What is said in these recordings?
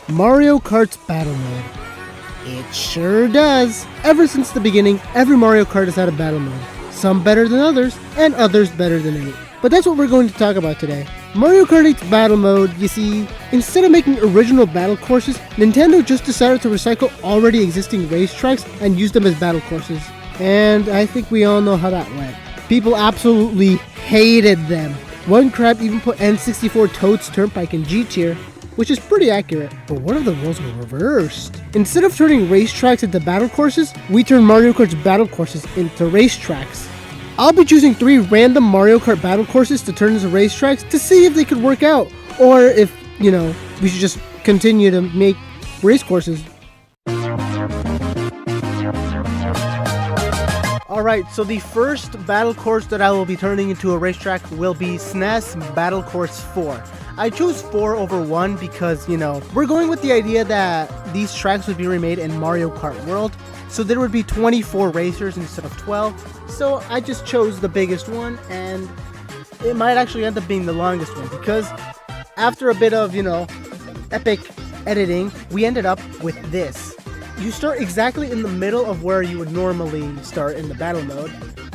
Mario Kart's battle mode. It sure does. Ever since the beginning, every Mario Kart has had a battle mode. Some better than others, and others better than any. But that's what we're going to talk about today. Mario Kart 8's battle mode, you see, instead of making original battle courses, Nintendo just decided to recycle already existing racetracks and use them as battle courses. And I think we all know how that went. People absolutely hated them. One crowd even put N64 Toad's Turnpike in G tier, which is pretty accurate. But what if the roles were reversed? Instead of turning racetracks into battle courses, we turn Mario Kart's battle courses into racetracks. I'll be choosing 3 random Mario Kart battle courses to turn into racetracks to see if they could work out, or if, we should just continue to make race courses. Alright, so the first battle course that I will be turning into a racetrack will be SNES Battle Course 4. I chose 4 over 1 because, we're going with the idea that these tracks would be remade in Mario Kart World, so there would be 24 racers instead of 12, so I just chose the biggest one, and it might actually end up being the longest one, because after a bit of, epic editing, we ended up with this. You start exactly in the middle of where you would normally start in the battle mode,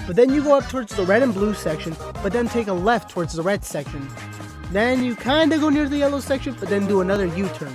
but then you go up towards the red and blue section, but then take a left towards the red section. Then you kinda go near the yellow section, but then do another U-turn.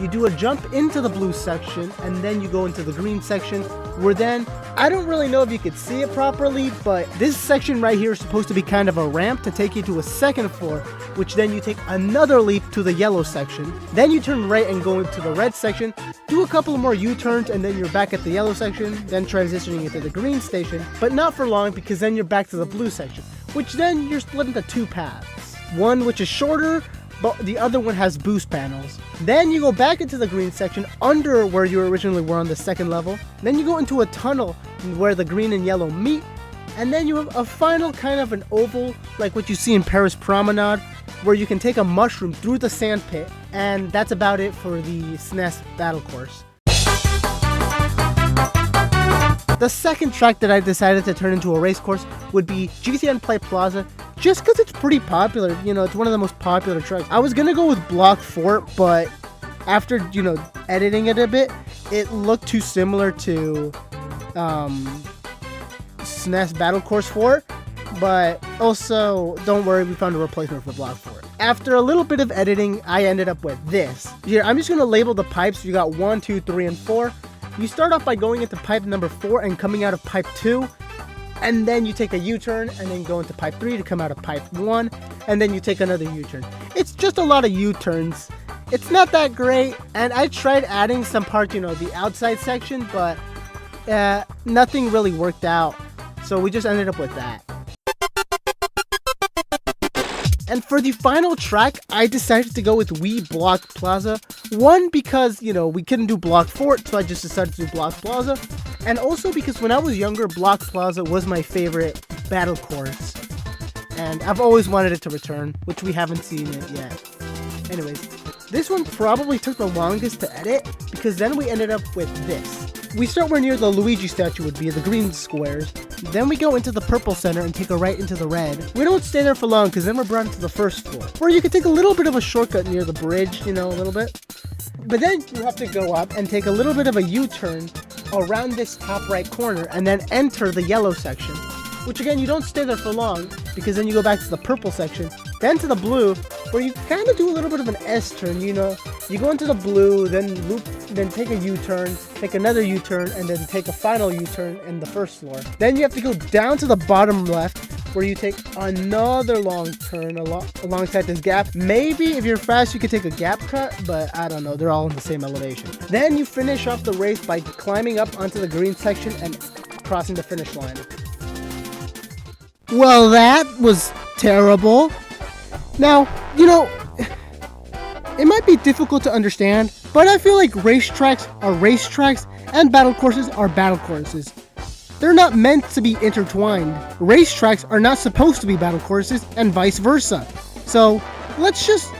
You do a jump into the blue section, and then you go into the green section, where then, I don't really know if you could see it properly, but this section right here is supposed to be kind of a ramp to take you to a second floor, which then you take another leap to the yellow section. Then you turn right and go into the red section, do a couple more U-turns, and then you're back at the yellow section, then transitioning into the green station, but not for long, because then you're back to the blue section, which then you're split into 2 paths. One which is shorter, but the other one has boost panels. Then you go back into the green section under where you originally were on the second level. Then you go into a tunnel where the green and yellow meet. And then you have a final kind of an oval, like what you see in Paris Promenade, where you can take a mushroom through the sand pit. And that's about it for the SNES battle course. The second track that I decided to turn into a race course would be GCN Play Plaza, just because it's pretty popular. It's one of the most popular tracks. I was gonna go with Block Fort, but after, editing it a bit, it looked too similar to SNES Battle Course 4, but also, don't worry, we found a replacement for Block Fort. After a little bit of editing, I ended up with this. Here, I'm just gonna label the pipes. You got 1, 2, 3, and 4. You start off by going into pipe number 4 and coming out of pipe 2, and then you take a U-turn and then go into pipe 3 to come out of pipe 1, and then you take another U-turn. It's just a lot of U-turns. It's not that great, and I tried adding some part, the outside section, but nothing really worked out, so we just ended up with that. And for the final track, I decided to go with Wii Block Plaza. One, because, we couldn't do Block Fort, so I just decided to do Block Plaza. And also because when I was younger, Block Plaza was my favorite battle course. And I've always wanted it to return, which we haven't seen it yet. Anyways, this one probably took the longest to edit, because then we ended up with this. We start where near the Luigi statue would be, the green squares. Then we go into the purple center and take a right into the red. We don't stay there for long, because then we're brought into the first floor, where you can take a little bit of a shortcut near the bridge, a little bit. But then you have to go up and take a little bit of a U-turn around this top right corner, and then enter the yellow section. Which again, you don't stay there for long, because then you go back to the purple section, then to the blue, where you kind of do a little bit of an S-turn, You go into the blue, then loop, then take a U-turn, take another U-turn, and then take a final U-turn in the first floor. Then you have to go down to the bottom left, where you take another long turn alongside this gap. Maybe if you're fast, you could take a gap cut, but I don't know, they're all in the same elevation. Then you finish off the race by climbing up onto the green section and crossing the finish line. Well, that was terrible. Now, it might be difficult to understand, but I feel like racetracks are racetracks and battle courses are battle courses. They're not meant to be intertwined. Racetracks are not supposed to be battle courses and vice versa. So, let's just,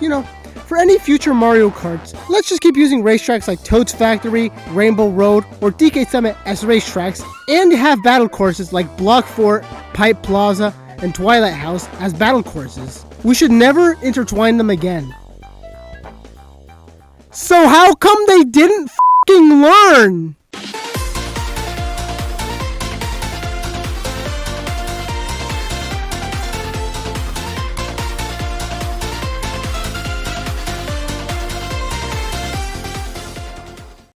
for any future Mario Karts, let's just keep using racetracks like Toad's Factory, Rainbow Road, or DK Summit as racetracks, and have battle courses like Block Fort, Pipe Plaza, and Twilight House as battle courses. We should never intertwine them again. So how come they didn't f***ing learn?